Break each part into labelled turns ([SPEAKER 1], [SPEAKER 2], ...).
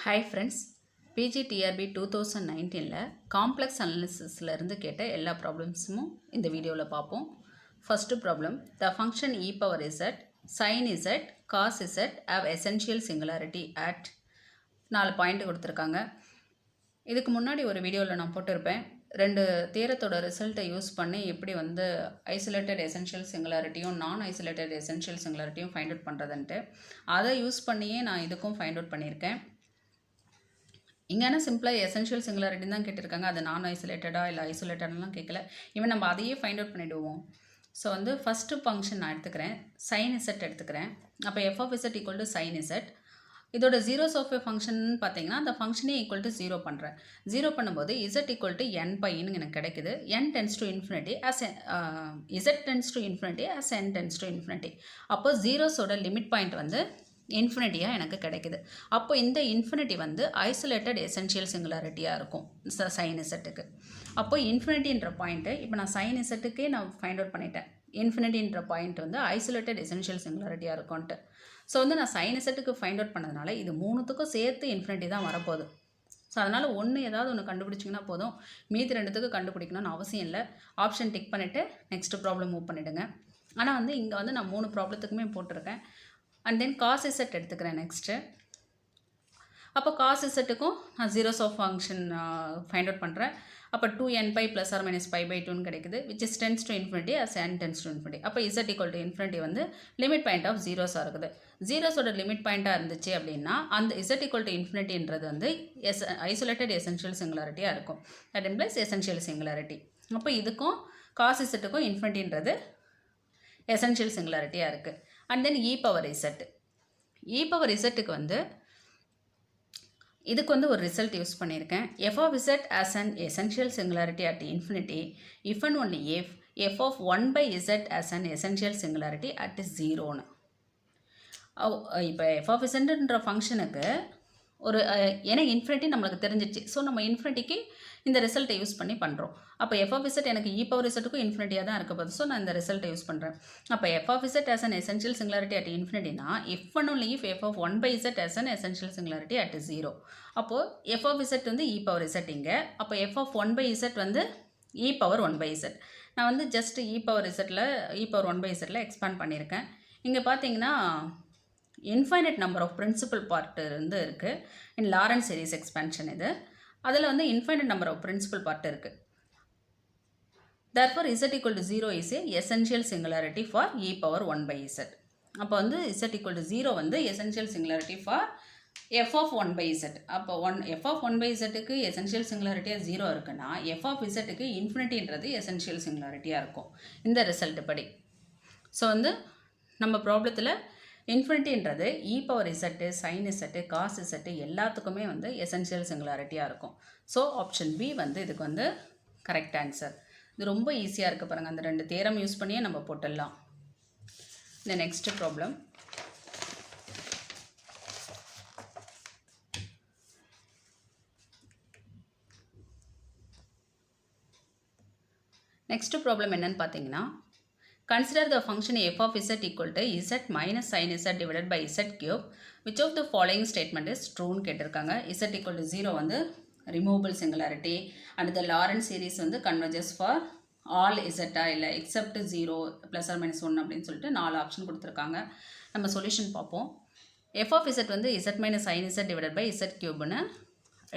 [SPEAKER 1] Hi friends, PGTRB 2019ல் complex அனாலிசிஸில் இருந்து கேட்ட எல்லா ப்ராப்ளம்ஸும் இந்த வீடியோவில் பார்ப்போம். First problem, the function e power z sine z cos z have essential singularity at 4 point கொடுத்துருக்காங்க. இதுக்கு முன்னாடி ஒரு வீடியோவில் நான் போட்டிருப்பேன், 2 தியரத்தோட ரிசல்ட்டை யூஸ் பண்ணி எப்படி வந்து ஐசோலேட்டட் எசென்ஷியல் சிங்குலாரிட்டியும் நான் ஐசோலேட்டட் எசென்ஷியல் சிங்குலாரிட்டியும் ஃபைண்ட் அவுட் பண்ணுறதுன்ட்டு அதை யூஸ் பண்ணியே நான் இதுக்கும் ஃபைண்ட் அவுட் பண்ணியிருக்கேன். இங்கே என்ன சிம்பிளாக எசென்ஷியல் சிங்குலாரிட்டி தான் கேட்டிருக்காங்க, அது நான் ஐசோலேட்டடாக இல்லை ஐசோலேட்டட்லாம் கேட்கல. இவன் நம்ம அதையே ஃபைண்ட் அவுட் பண்ணிவிடுவோம். ஸோ வந்து ஃபஸ்ட்டு ஃபங்க்ஷன் நான் எடுத்துக்கிறேன், சைன் இசட் எடுத்துக்கிறேன். அப்போ f of z equal to sine z. இதோட ஜீரோஸ் ஆஃப் எ ஃபங்க்ஷன் பார்த்தீங்கன்னா அந்த ஃபங்க்ஷனே ஈக்குவல் டு 0 பண்ணுறேன். 0 பண்ணும்போது இசட் ஈக்குவல் டு n பைன்னு எனக்கு கிடைக்குது. n tends to infinity as z tends to infinity as n tends to infinity. அப்போ ஜீரோஸோட லிமிட் பாயிண்ட் வந்து இன்ஃபினிட்டியாக எனக்கு கிடைக்குது. அப்போ இந்த இன்ஃபினிட்டி வந்து ஐசோலேட்டட் எசென்ஷியல் சிங்குலாரிட்டியாக இருக்கும் சைன் இசட்டுக்கு. அப்போ இன்ஃபினிட்டின்ற பாயிண்ட்டு இப்போ நான் சைன் இசட்டுக்கே நான் ஃபைண்ட் அவுட் பண்ணிட்டேன். இன்ஃபினிட்டின்ற பாயிண்ட் வந்து ஐசோலேட்டட் எசென்ஷியல் சிங்குலாரிட்டியாக இருக்கும்ன்ட்டு. ஸோ வந்து நான் சைன் இசட்டுக்கு ஃபைண்ட் அவுட் பண்ணதுனால இது மூணுத்துக்கும் சேர்த்து இன்ஃபினிட்டி தான் வரப்போகுது. ஸோ அதனால் ஏதாவது ஒன்று கண்டுபிடிச்சிங்கன்னா போதும், மீதி ரெண்டுத்துக்கு கண்டுபிடிக்கணும்னு அவசியம் இல்லை. ஆப்ஷன் டிக் பண்ணிவிட்டு நெக்ஸ்ட் ப்ராப்ளம் மூவ் பண்ணிவிடுங்க. ஆனால் வந்து இங்கே வந்து நான் 3 ப்ராப்ளத்துக்குமே போட்டிருக்கேன். அண்ட் தென் காஸ் இசட் எடுத்துக்கிறேன் நெக்ஸ்ட்டு. அப்போ காஸ் இசட்டுக்கும் நான் zeros of function find out பண்ணுறேன். அப்போ 2n pi plus or minus pi by 2ன்னு கிடைக்குது, which is tends to infinity as n tends to infinity. அப்போ இசட் ஈக்குவல் டு இன்ஃபினிட்டி வந்து லிமிட் பாயிண்ட் ஆஃப் ஜீரோஸாக இருக்குது. ஜீரோஸோட லிமிட் பாயிண்ட்டாக இருந்துச்சு அப்படின்னா அந்த இசட் ஈக்குவல் டு இன்ஃபினிட்டின்றது வந்து ஐசோலேட்டட் எசென்ஷியல் சிங்குலாரிட்டியாக இருக்கும். That implies essential singularity. அப்போ இதுக்கும் காஸ் இசட்டுக்கும் இன்ஃபினிட்டின்றது எசென்ஷியல் சிங்குலாரிட்டியாக இருக்குது. And then e power z. E power இசட்டுக்கு வந்து இதுக்கு வந்து ஒரு ரிசல்ட் யூஸ் பண்ணியிருக்கேன். F of z has an essential singularity at infinity if and only if f of 1 by z has an essential singularity at 0ன்னு. இப்போ f of இசட்ன்ற ஃபங்க்ஷனுக்கு ஒரு ஏன்னா இன்ஃபினிட்டி நம்மளுக்கு தெரிஞ்சிச்சு. ஸோ நம்ம இன்ஃபினிட்டிக்கு இந்த ரிசல்ட்டை யூஸ் பண்ணி பண்ணுறோம். அப்போ எஃப் ஆஃப் இசட் எனக்கு இ பவர் இசட்டுக்கும் இன்ஃபினிட்டியாக தான் இருக்க போகுது. ஸோ நான் இந்த ரிசல்ட்டை யூஸ் பண்ணுறேன். அப்போ f of z has an essential singularity at இன்ஃபினிட்டினா if and only if f of 1 by z has an essential singularity at 0. அப்போது எஃப் ஆஃப் இசட் வந்து இ பவர் இசட் இங்கே. அப்போ எஃப் ஆஃப் 1 பை இசட் வந்து இ power 1 by z. நான் வந்து just e power e power 1 by இசட்டில் expand பண்ணியிருக்கேன். இங்கே பார்த்தீங்கன்னா infinite number of principal part வந்து இருக்குது. இன் லாரன்ஸ் சீரிஸ் எக்ஸ்பேன்ஷன் இது. அதில் வந்து infinite number of principal part இருக்குது. therefore z equal to 0 is a essential singularity for e power 1 by z. அப்போ வந்து z equal to 0 வந்து essential singularity for f of 1 by z. அப்போ f of 1 by zக்கு essential singularity 0 இருக்குன்னா f of zக்கு இன்ஃபினிட்டின்றது essential singularity-ஆக இருக்கும் இந்த result படி. So வந்து நம்ம ப்ராப்ளத்தில் இன்ஃபினிட்டின்றது e power z, sine z, cos z எல்லாத்துக்குமே வந்து எசென்ஷியல் சிங்குலாரிட்டியாக இருக்கும். ஸோ ஆப்ஷன் பி வந்து இதுக்கு வந்து கரெக்ட் ஆன்சர். இது ரொம்ப ஈஸியாக இருக்குது பாருங்கள், அந்த 2 தியரம் யூஸ் பண்ணியே நம்ம போட்டுடலாம். இந்த நெக்ஸ்ட் ப்ராப்ளம், நெக்ஸ்ட் ப்ராப்ளம் என்னன்னு பார்த்தீங்கன்னா, consider the function f of z equal to z minus sin z divided by z cube. Which of the following statement is true ன்னு கேட்டிருக்காங்க. z equal to 0 வந்து removable singularity and the Lorentz series வந்து converges for all z இல்லை except 0 plus or minus 1 அப்படின்னு சொல்லிட்டு 4 option கொடுத்துருக்காங்க. நம்ம solution பார்ப்போம். f of z வந்து z minus sin z divided by z cubeன்னு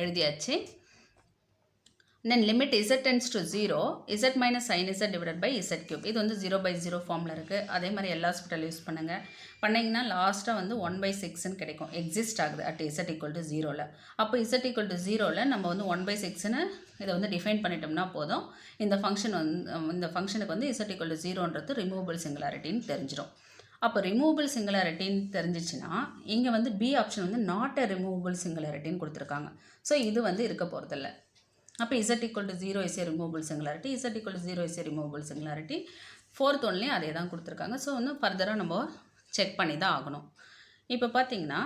[SPEAKER 1] எழுதியாச்சு. then limit z tends to 0 z minus sin z divided by z cube. இது வந்து 0 by 0 ஃபார்மில் இருக்குது. அதே மாதிரி எல்லா ஹாஸ்பிட்டல் யூஸ் பண்ணுங்கள். பண்ணிங்கன்னா லாஸ்ட்டாக வந்து 1 by 6ன்னு கிடைக்கும். எக்ஸிஸ்ட் ஆகுது அட் z equal to 0ல். அப்போ z equal to 0ல் நம்ம வந்து 1 by 6ன்னு இதை வந்து டிஃபைன் பண்ணிட்டோம்னா போதும். இந்த ஃபங்க்ஷனுக்கு வந்து z equal to 0ன்றது ரிமூவபிள் சிங்குலாரிட்டின்னு தெரிஞ்சிடும். அப்போ ரிமூவபிள் சிங்குலாரிட்டின்னு தெரிஞ்சிச்சுன்னா இங்கே வந்து பி ஆப்ஷன் வந்து நாட் எ ரிமூவபிள் சிங்குலாரிட்டின்னு கொடுத்துருக்காங்க. ஸோ இது வந்து இருக்க போகிறதில்ல. அப்போ z equal to 0 is a removable singularity, z equal to 0 is a removable singularity. Fourth ஒன்லேயும் அதே தான் கொடுத்துருக்காங்க. ஸோ வந்து ஃபர்தராக நம்ம செக் பண்ணி தான் ஆகணும். இப்போ பார்த்தீங்கன்னா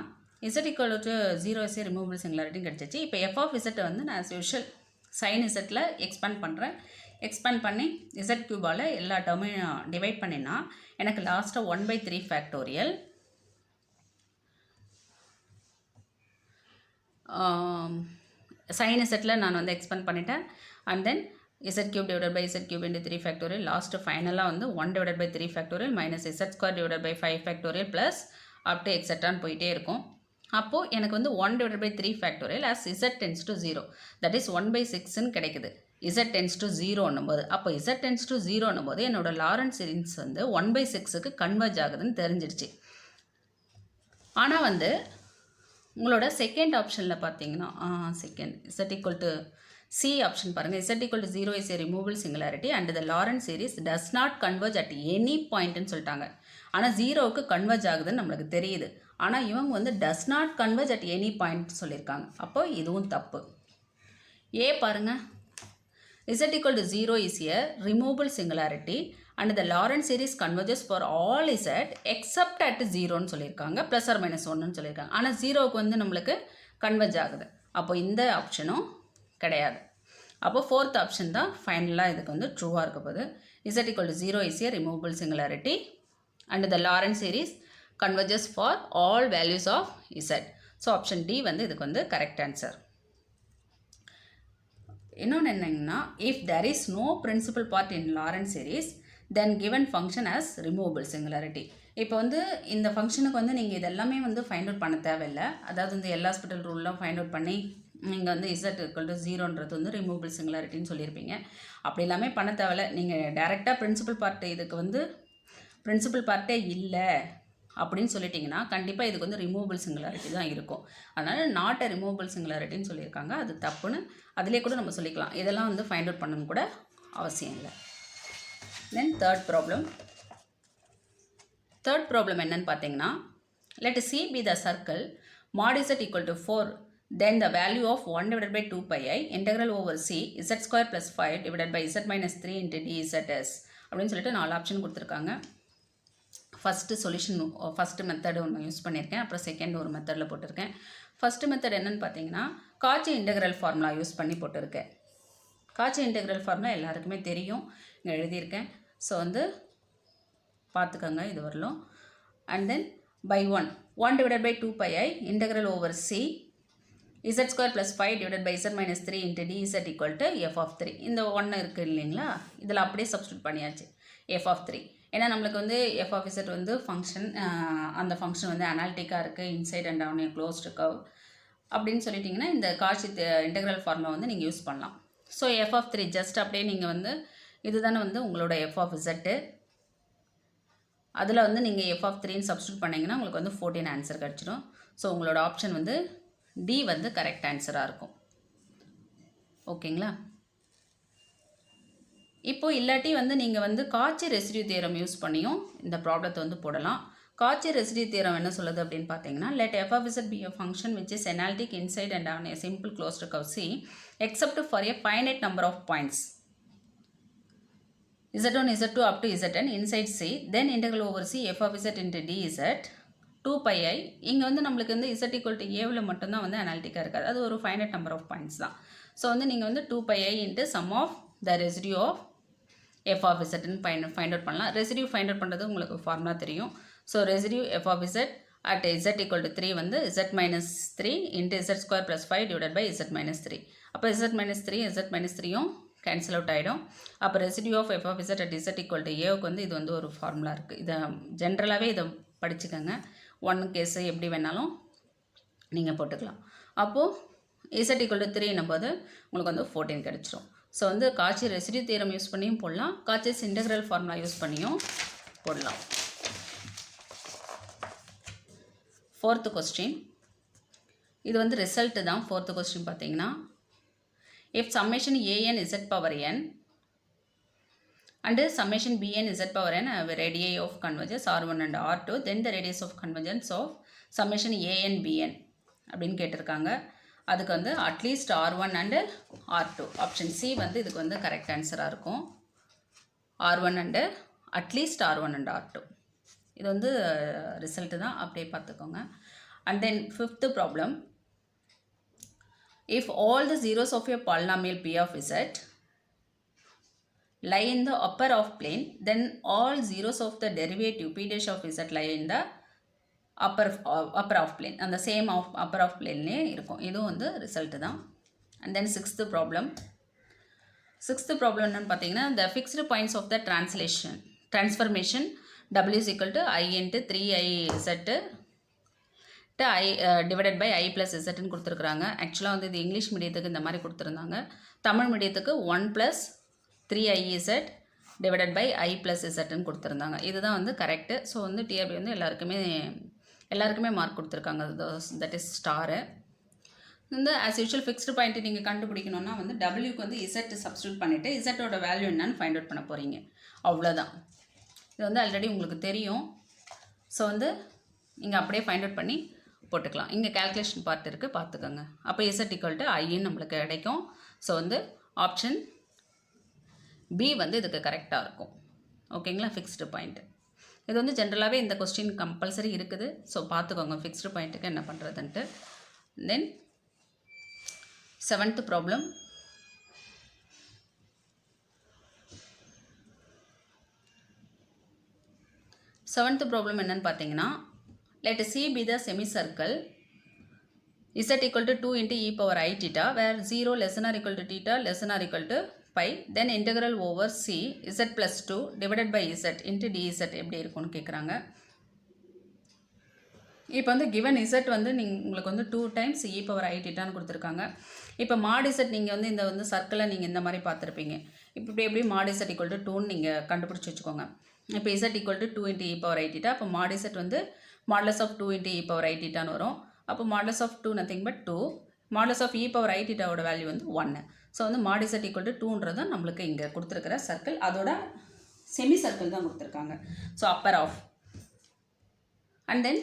[SPEAKER 1] z equal to 0 is a removable singularity கிடச்சிச்சு. இப்போ f of z வந்து நான் as usual sin zல எக்ஸ்பேண்ட் பண்ணுறேன். எக்ஸ்பேண்ட் பண்ணி z கியூபால் எல்லா டேர்மையும் டிவைட் பண்ணினா எனக்கு லாஸ்ட்டாக 1/3 ஃபேக்டோரியல் sin zல நான் வந்து எக்ஸ்பேண்ட் பண்ணிட்டேன். And then z cube divided by z cube into 3 factorial. Last ஃபைனலாக வந்து 1 divided by 3 factorial minus z square divided by 5 factorial plus up to எக்ஸட்ரான்னு போயிட்டே இருக்கும். அப்போது எனக்கு வந்து 1 divided by 3 factorial as z tends to 0, that is 1 by 6ன்னு கிடைக்குது. z tends to 0ன்னும் போது, அப்போ z tends to 0ன்னும் போது என்னோட லாரன்ஸ் சீரிஸ் வந்து 1 by 6க்கு கன்வர்ஜ் ஆகுதுன்னு தெரிஞ்சிடுச்சு. ஆனால் வந்து உங்களோட செகண்ட் ஆப்ஷனில் பார்த்தீங்கன்னா second z equal to C option பாருங்கள். z equal to 0 is a removable singularity and the Lorentz series does not converge at any pointன்னு சொல்லிட்டாங்க. ஆனால் 0க்கு கன்வர்ஜ் ஆகுதுன்னு நம்மளுக்கு தெரியுது. ஆனால் இவங்க வந்து does not converge at any point சொல்லியிருக்காங்க. அப்போ இதுவும் தப்பு. ஏ பாருங்கள், z equal to 0 is a removable singularity and the Lorentz series converges for all z except at 0ன்னு சொல்லியிருக்காங்க, ப்ளஸ் ஆர் மைனஸ் 1ன்னு சொல்லியிருக்காங்க. ஆனால் 0க்கு வந்து நம்மளுக்கு கன்வர்ஜ் ஆகுது. அப்போ இந்த ஆப்ஷனும் கிடையாது. அப்போ ஃபோர்த் ஆப்ஷன் தான் ஃபைனலாக இதுக்கு வந்து ட்ரூவாக இருக்க போகுது. z equal to 0 is a removable singularity and the Lorentz series converges for all values of z. So option D வந்து இதுக்கு வந்து கரெக்ட் ஆன்சர். இன்னொன்று என்னங்கன்னா, if there is no principal part in Lorentz series then given function as removable singularity. இப்போ வந்து இந்த ஃபங்க்ஷனுக்கு வந்து நீங்கள் இதெல்லாமே வந்து ஃபைண்ட் அவுட் பண்ண தேவையில்லை. அதாவது இந்த எல் ஹாஸ்பிட்டல் ரூல்லாம் ஃபைண்ட் அவுட் பண்ணி நீங்கள் வந்து z equal to 0ன்றது வந்து ரிமூவபிள் சிங்குலாரிட்டின்னு சொல்லியிருப்பீங்க. அப்படி எல்லாமே பண்ண தேவையில்ல. நீங்கள் டைரெக்டாக பிரின்சிபல் பார்ட்டு இதுக்கு வந்து பிரின்சிபல் பார்ட்டே இல்லை அப்படின்னு சொல்லிட்டிங்கன்னா கண்டிப்பாக இதுக்கு வந்து ரிமூவபிள் சிங்குலாரிட்டி தான் இருக்கும். அதனால் நாட் அ ரிமூவபிள் சிங்குலாரிட்டின்னு சொல்லியிருக்காங்க. அது தப்புன்னு அதிலே கூட நம்ம சொல்லிக்கலாம். இதெல்லாம் வந்து ஃபைண்ட் அவுட் பண்ணணும் கூட அவசியம் இல்லை. தென் தேர்ட் ப்ராப்ளம் என்னன்னு பார்த்தீங்கன்னா, let C be the circle mod z equal to 4, then the value of 1 divided by 2 pi I integral over C z square plus 5 divided by z minus 3 into dzs அப்படின்னு சொல்லிட்டு 4 option கொடுத்துருக்காங்க. First solution first method ஒன்று use பண்ணியிருக்கேன், அப்புறம் second ஒரு மெத்தடில் போட்டிருக்கேன். First method என்னென்னு பார்த்தீங்கன்னா, காச்சி இன்டெக்ரல் ஃபார்முலா யூஸ் பண்ணி போட்டிருக்கேன். காச்சி இன்டெக்ரல் ஃபார்முலா எல்லாருக்குமே தெரியும், இங்கே எழுதியிருக்கேன். ஸோ வந்து பார்த்துக்கோங்க இது வரலும். And then by 1 divided by 2 pi I integral over C z square plus 5 divided by z minus 3 into dz equal to f of 3. இந்த 1 இருக்குது இல்லைங்களா, இதில் அப்படியே சப்ஸ்டியூட் பண்ணியாச்சு f of 3. ஏன்னா நம்மளுக்கு வந்து f of z வந்து ஃபங்க்ஷன், அந்த ஃபங்க்ஷன் வந்து அனாலிட்டிக்காக இருக்குது, inside and down closed curve அப்படின்னு சொல்லிட்டிங்கன்னா இந்த காட்சி இன்டெக்ரல் ஃபார்முலா வந்து நீங்கள் யூஸ் பண்ணலாம். ஸோ f of 3 ஜஸ்ட் அப்படியே நீங்கள் வந்து இதுதானே வந்து உங்களோட f of z, அதில் வந்து நீங்கள் f of 3ன்னு சப்ஸ்டியூட் பண்ணிங்கன்னா உங்களுக்கு வந்து 14 ஆன்சர் கிடச்சிடும். ஸோ உங்களோட ஆப்ஷன் வந்து டி வந்து கரெக்ட் ஆன்சராக இருக்கும். ஓகேங்களா? இப்போது இல்லாட்டி வந்து நீங்கள் வந்து காச்சி ரெசிடியூ தியரம் யூஸ் பண்ணியும் இந்த ப்ராப்ளத்தை வந்து போடலாம். காச்சி ரெசிடியூ தியரம் என்ன சொல்லுது அப்படின்னு பார்த்தீங்கன்னா, let f of z be a function which is analytic inside and on a simple closed curve C except for a finite number of points z1 z2 up to zn inside C then integral over C f of z into dz 2 pi I. இங்கே வந்து நம்மளுக்கு வந்து z equal to aவில் மட்டும்தான் வந்து அனாலிட்டிக்காக இருக்காது, அது ஒரு finite number of points தான். ஸோ வந்து நீங்கள் வந்து 2 pi I into sum of the residue of f of zன்னு ஃபைண்ட் அவுட் பண்ணலாம். ரெசிடியூ ஃபைண்ட் அவுட் பண்ணுறது உங்களுக்கு ஃபார்முலா தெரியும். So residue f of z at z equal to 3 வந்து z minus 3 into z square plus 5 divided by z minus 3. அப்போ z minus 3 z minus 3யும் cancel out ஆகிடும். அப்போ residue of f of z at z equal to aவுக்கு வந்து இது வந்து ஒரு ஃபார்முலா இருக்குது. இதை ஜென்ரலாகவே இதை படிச்சுக்கோங்க. 1 கேஸு எப்படி வேணாலும் நீங்கள் போட்டுக்கலாம். அப்போது z equal to 3 போது உங்களுக்கு வந்து 14 கிடச்சிரும். ஸோ வந்து காச்சி ரெசிடியூ தியரம் யூஸ் பண்ணியும் போடலாம், காச்சிஸ் இன்டெக்ரல் ஃபார்முலா யூஸ் பண்ணியும் போடலாம். ஃபோர்த்து கொஸ்டின், இது வந்து ரிசல்ட்டு தான். ஃபோர்த்து கொஸ்டின் பார்த்தீங்கன்னா, if summation an z power n and summation bn z power n have radii of convergence r1 and r2, then the radius of convergence of summation an bn அப்படின்னு கேட்டிருக்காங்க. அதுக்கு வந்து at least r1 and r2, option C வந்து இதுக்கு வந்து correct ஆன்சராக இருக்கும். r1 and at least r1 and r2 இது வந்து ரிசல்ட்டு தான், அப்படியே பார்த்துக்கோங்க. And then fifth problem, if all the zeros of a polynomial p of z lie in the upper half plane, then all zeros of the derivative p dash of z lie in the upper half plane அந்த same upper half பிளேன்லேயே இருக்கும். இதுவும் வந்து result தான். And then sixth problem என்னென்னு பார்த்தீங்கன்னா, the fixed points of the transformation w is equal to I into 3iz I divided by I plus இசட்னு கொடுத்துருக்குறாங்க. ஆக்சுவலாக வந்து இது இங்கிலீஷ் மீடியத்துக்கு இந்த மாதிரி கொடுத்துருந்தாங்க. தமிழ் மீடியத்துக்கு 1 plus 3iz divided by I plus இசட்னு கொடுத்துருந்தாங்க. இதுதான் வந்து கரெக்டு. ஸோ வந்து டிஆர்பி வந்து எல்லாருக்குமே மார்க் கொடுத்துருக்காங்க. That is star. இந்த ஆஸ் யூஷுவல் ஃபிக்ஸ்டு பாயிண்ட்டு நீங்கள் கண்டுபிடிக்கணுன்னா வந்து டபிள்யூக்கு வந்து இசட் சப்ஸ்டியூட் பண்ணிவிட்டு இசட்டோட வேல்யூ என்னன்னு ஃபைண்ட் அவுட் பண்ண போகிறீங்க. அவ்வளோதான். இது வந்து ஆல்ரெடி உங்களுக்கு தெரியும். ஸோ வந்து நீங்கள் அப்படியே ஃபைண்ட் அவுட் பண்ணி போட்டுக்கலாம். இங்கே கேல்குலேஷன் பார்ட் இருக்குது, பார்த்துக்கோங்க. அப்போ இசட் ஈக்குவல் டு ஐன்னு நம்மளுக்கு கிடைக்கும். ஸோ வந்து ஆப்ஷன் பி வந்து இதுக்கு கரெக்டாக இருக்கும். ஓகேங்களா? ஃபிக்ஸ்டு பாயிண்ட்டு இது வந்து ஜென்ரலாகவே இந்த கொஸ்டின் கம்பல்சரி இருக்குது. ஸோ பார்த்துக்கோங்க ஃபிக்ஸ்டு பாயிண்ட்டுக்கு என்ன பண்ணுறதுன்ட்டு. தென் செவன்த் ப்ராப்ளம் என்னன்னு பார்த்தீங்கன்னா, let C be the semicircle z equal to 2 into e power I theta where 0 less than or equal to theta less than or equal to pi, then integral over C z plus 2 divided by z into dz எப்படி இருக்கும்னு கேட்குறாங்க. இப்போ வந்து given Z வந்து உங்களுக்கு வந்து 2 times e power I theta கொடுத்துருக்காங்க. இப்போ மாட் இசட் நீங்கள் வந்து இந்த வந்து சர்க்கிளை நீங்கள் இந்த மாதிரி பார்த்துருப்பீங்க. இப்போ எப்படி மாட் இசட் ஈக்குவல் டு 2ன்னு நீங்கள் கண்டுபிடிச்சி வச்சுக்கோங்க. இப்போ z equal to 2 into e power I theta. அப்போ மாட் இசட் வந்து modulus of 2 into e power I theta வரும். அப்போ modulus of 2 nothing but 2. Modulus of e power I theta ஓட வேல்யூ வந்து 1. ஸோ வந்து மாட் இசட் ஈக்குவல் டு 2ன்றது தான் நம்மளுக்கு இங்கே கொடுத்துருக்கிற சர்க்கிள். அதோட செமி சர்க்கிள் தான் கொடுத்துருக்காங்க. So upper half and then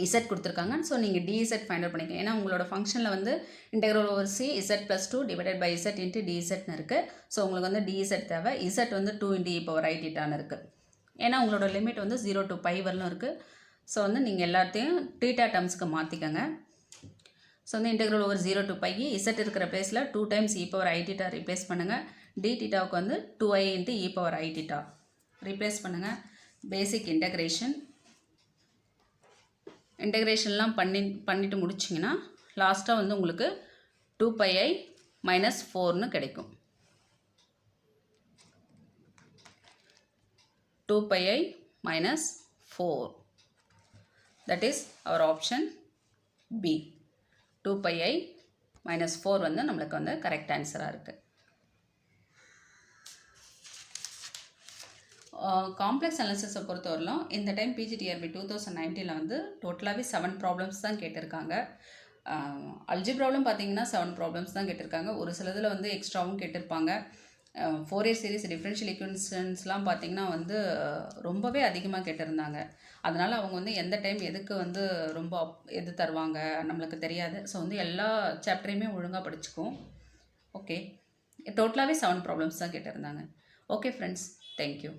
[SPEAKER 1] z கொடுத்துருக்காங்க. ஸோ நீங்கள் டிஇசட் ஃபைண்ட் அவுட் பண்ணிக்கோங்க. ஏன்னா உங்களோட ஃபங்க்ஷனில் வந்து integral over c z plus 2 divided by z into டிஇசட்னு இருக்குது. ஸோ உங்களுக்கு வந்து டிஇசட் தேவை. இசட் வந்து 2 into e power I theta இருக்குது. ஏன்னா உங்களோட லிமிட் வந்து 0 to pi வரலும் இருக்குது. ஸோ வந்து நீங்கள் எல்லாத்தையும் டீட்டா டேர்ம்ஸ்க்கு மாற்றிக்கோங்க. ஸோ வந்து integral over 0 to pi Z இருக்கிற பிளேஸில் 2 times e power I theta replace பண்ணுங்கள். டி தீட்டாவுக்கு வந்து 2i into e power I theta replace பண்ணுங்கள். பேசிக் இன்டெக்ரேஷன்லாம் பண்ணிட்டு முடிச்சிங்கன்னா லாஸ்ட்டாக வந்து உங்களுக்கு 2pi minus 4ன்னு கிடைக்கும். 2pi minus 4. That is our option B. 2pi minus 4 வந்து நம்மளுக்கு வந்து கரெக்ட் ஆன்சராக இருக்குது. காம்ப்ளெக்ஸ் அனாலிசிஸை பொறுத்தவரையிலும் இந்த டைம் பிஜிடிஆர்பி 2019 வந்து டோட்டலாகவே 7 ப்ராப்ளம்ஸ் தான் கேட்டிருக்காங்க. அல்ஜிப்ராவிலும் பார்த்தீங்கன்னா 7 ப்ராப்ளம்ஸ் தான் கேட்டிருக்காங்க. ஒரு சிலதில் வந்து எக்ஸ்ட்ராவும் கேட்டிருப்பாங்க. 4A சீரிஸ் டிஃப்ரென்ஷியல் ஈக்குவேஷன்ஸ்லாம் பார்த்திங்கன்னா வந்து ரொம்பவே அதிகமாக கேட்டிருந்தாங்க. அதனால் அவங்க வந்து எந்த டைம் எதுக்கு வந்து ரொம்ப எது தருவாங்க நம்மளுக்கு தெரியாது. ஸோ வந்து எல்லா சாப்டரையுமே ஒழுங்காக படிச்சுக்குவோம். ஓகே, டோட்டலாகவே 7 ப்ராப்ளம்ஸ் தான் கேட்டிருந்தாங்க. Okay friends, thank you.